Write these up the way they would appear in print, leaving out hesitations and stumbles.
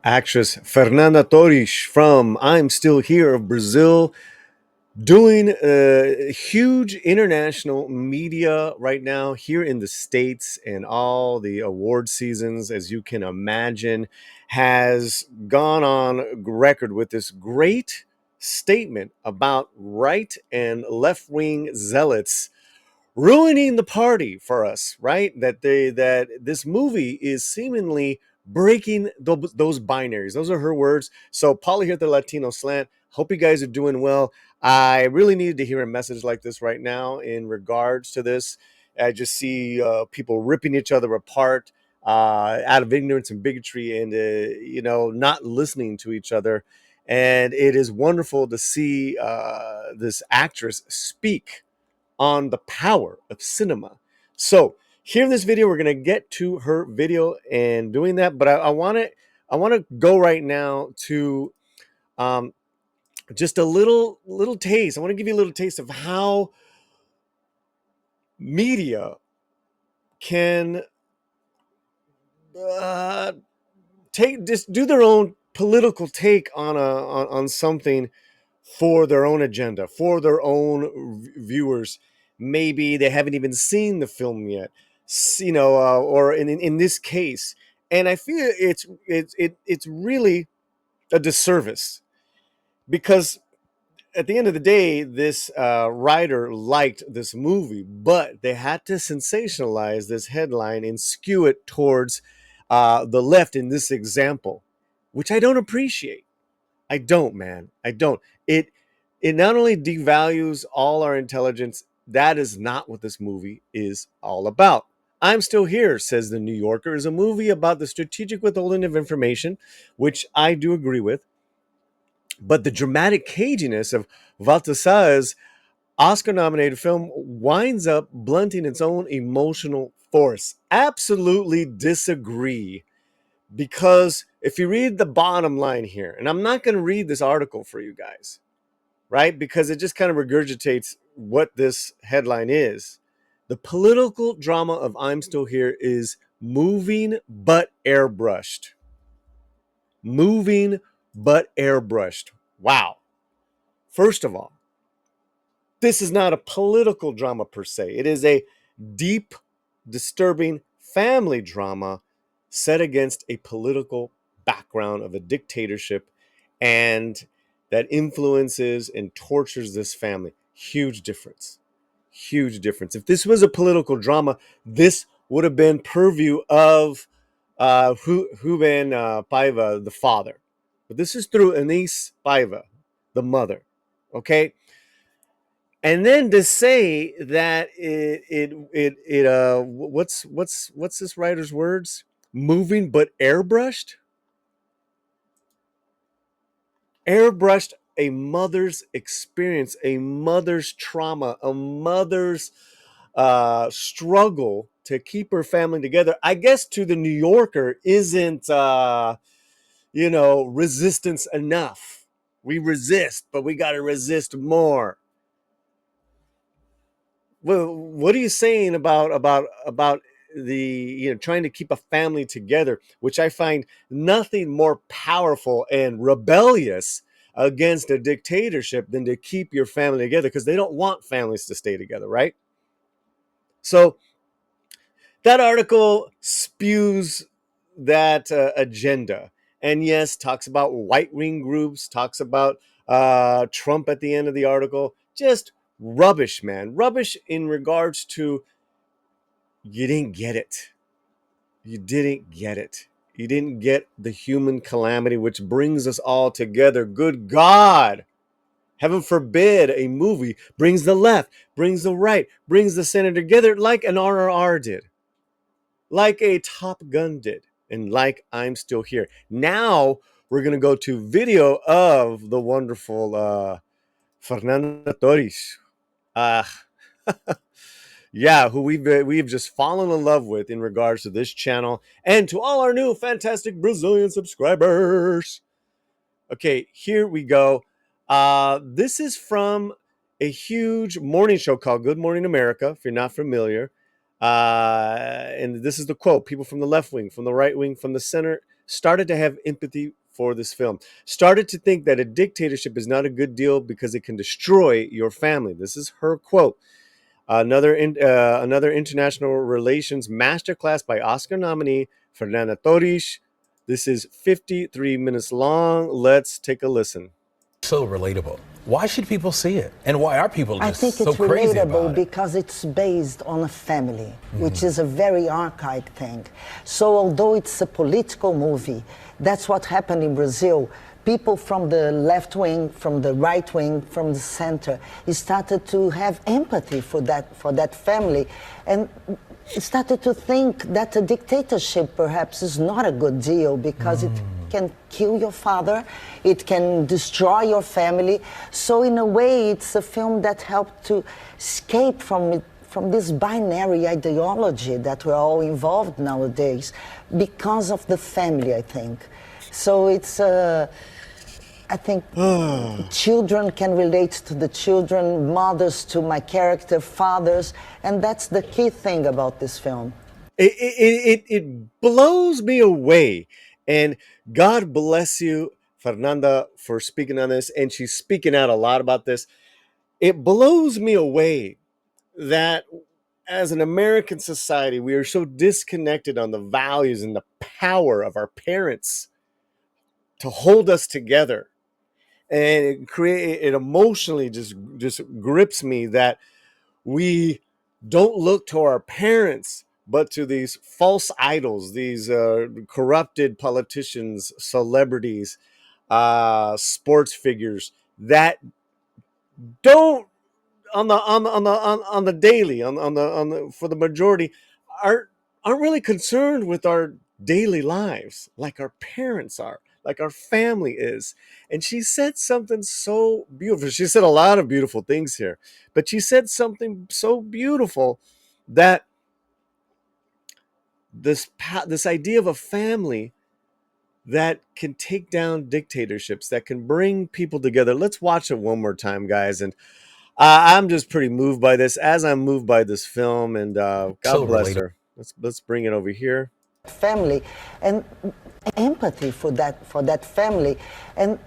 Actress Fernanda Torres from I'm Still Here of Brazil, doing huge international media right now here in the States, and all the award seasons, as you can imagine, has gone on record with this great statement about right and left wing zealots ruining the party for us, right? That this movie is seemingly breaking those binaries. Those are her words. So Polly here at the Latino Slant. Hope you guys are doing well. I really needed to hear a message like this right now in regards to this. I just see people ripping each other apart out of ignorance and bigotry, and not listening to each other. And it is wonderful to see this actress speak on the power of cinema. So here in this video, we're gonna get to her video and doing that, but I want to go right now to um, just a little taste. I want to give you a little taste of how media can uh, just do their own political take on on something for their own agenda, for their own viewers. Maybe they haven't even seen the film yet, or in this case. And I feel it's really a disservice, because at the end of the day, this writer liked this movie, but they had to sensationalize this headline and skew it towards the left in this example, which I don't appreciate. I don't, man. I don't. It not only devalues all our intelligence, that is not what this movie is all about. I'm Still Here, says the New Yorker, is a movie about the strategic withholding of information, which I do agree with. But the dramatic caginess of Baltasar's Oscar-nominated film winds up blunting its own emotional force. Absolutely disagree. Because if you read the bottom line here, and I'm not going to read this article for you guys, right? Because it just kind of regurgitates what this headline is. The political drama of I'm Still Here is moving but airbrushed. Moving but airbrushed. Wow. First of all, this is not a political drama per se. It is a deep, disturbing family drama set against a political background of a dictatorship, and that influences and tortures this family. Huge difference. Huge difference. If this was a political drama, this would have been purview of Ruben Paiva, the father. But this is through Anise Paiva, the mother. Okay? And then to say that what's this writer's words? Moving but airbrushed? Airbrushed a mother's experience, a mother's trauma, a mother's struggle to keep her family together. I guess to the New Yorker isn't resistance enough. We resist, but we got to resist more. Well, what are you saying about the trying to keep a family together, which I find nothing more powerful and rebellious against a dictatorship than to keep your family together, because they don't want families to stay together, right? So that article spews that agenda, and yes, talks about white wing groups, talks about Trump at the end of the article. Just rubbish, man. Rubbish in regards to, you didn't get it. You didn't get it. You didn't get the human calamity which brings us all together. Good God. Heaven forbid a movie brings the left, brings the right, brings the center together like an RRR did, like a Top Gun did, and like I'm Still Here. Now we're going to go to video of the wonderful Fernanda Torres. Uh, yeah, who we've just fallen in love with in regards to this channel, and to all our new fantastic Brazilian subscribers. Okay, here we go. This is from a huge morning show called Good Morning America, if you're not familiar. And this is the quote: people from the left wing, from the right wing, from the center, started to have empathy for this film, started to think that a dictatorship is not a good deal because it can destroy your family. This is her quote. Another international relations masterclass by Oscar nominee Fernanda Torres. This is 53 minutes long. Let's take a listen. So relatable. Why should people see it? And why are people I just think so it's crazy relatable about it? because it's based on a family, which is a very archaic thing. So although it's a political movie, that's what happened in Brazil. People from the left wing, from the right wing, from the center, started to have empathy for that family, and started to think that a dictatorship perhaps is not a good deal because it can kill your father, it can destroy your family. So in a way, it's a film that helped to escape from this binary ideology that we're all involved nowadays because of the family, I think. So it's I think children can relate to the children, mothers to my character, fathers, and that's the key thing about this film. It blows me away. And God bless you, Fernanda, for speaking on this. And she's speaking out a lot about this. It blows me away that as an American society, we are so disconnected on the values and the power of our parents to hold us together. And it emotionally just grips me that we don't look to our parents but to these false idols, these corrupted politicians, celebrities, sports figures that don't on the daily on the for the majority aren't really concerned with our daily lives like our parents are, like our family is. And she said something so beautiful. She said a lot of beautiful things here, but she said something so beautiful that this idea of a family that can take down dictatorships, that can bring people together. Let's watch it one more time, guys. And I'm just pretty moved by this, as I'm moved by this film. And God So bless relatable. her. Let's bring it over here. Family and empathy for that family, and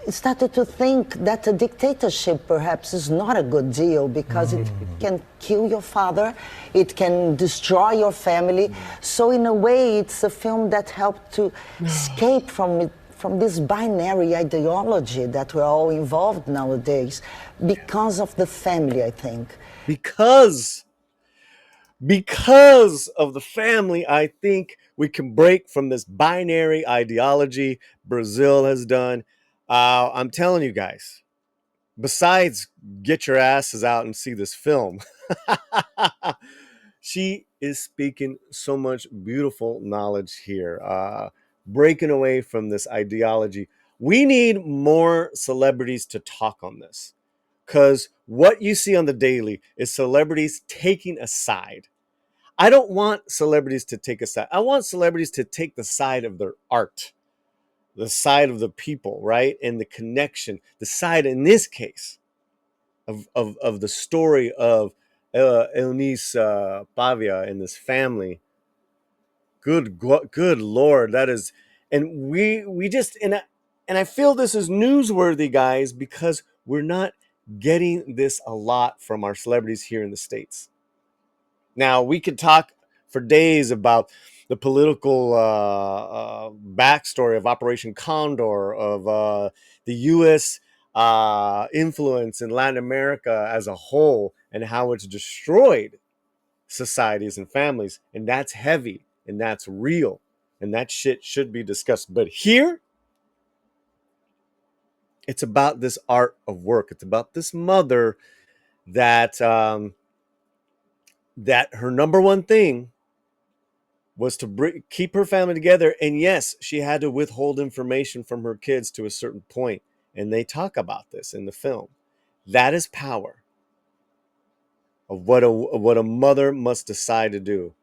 started to think that a dictatorship perhaps is not a good deal because it can kill your father, it can destroy your family. So in a way, it's a film that helped to escape from this binary ideology that we're all involved nowadays because of the family, I think. Because of the family, I think we can break from this binary ideology Brazil has done. I'm telling you guys, besides get your asses out and see this film, she is speaking so much beautiful knowledge here, breaking away from this ideology. We need more celebrities to talk on this, because what you see on the daily is celebrities taking a side. I don't want celebrities to take a side. I want celebrities to take the side of their art, the side of the people, right? And the connection, the side in this case of the story of Eunice Pavia and this family. Good Lord, that is, and we just and I feel this is newsworthy, guys, because we're not getting this a lot from our celebrities here in the States. Now, we could talk for days about the political backstory of Operation Condor, of the U.S. Influence in Latin America as a whole, and how it's destroyed societies and families. And that's heavy, and that's real, and that shit should be discussed. But here, it's about this art of work. It's about this mother that that her number one thing was to keep her family together. And yes, she had to withhold information from her kids to a certain point. And they talk about this in the film. That is power of what a mother must decide to do,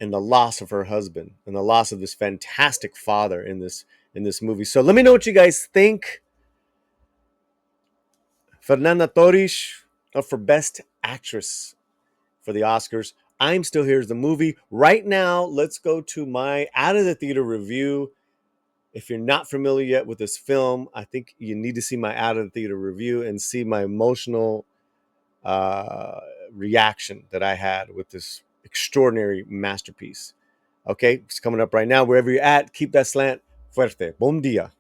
and the loss of her husband and the loss of this fantastic father in this movie. So let me know what you guys think. Fernanda Torres up for Best Actress for the Oscars. I'm Still Here is the movie. Right now, let's go to my out of the theater review. If you're not familiar yet with this film, I think you need to see my out of the theater review and see my emotional uh, reaction that I had with this extraordinary masterpiece. Okay, it's coming up right now. Wherever you're at, keep that slant fuerte. Bom dia.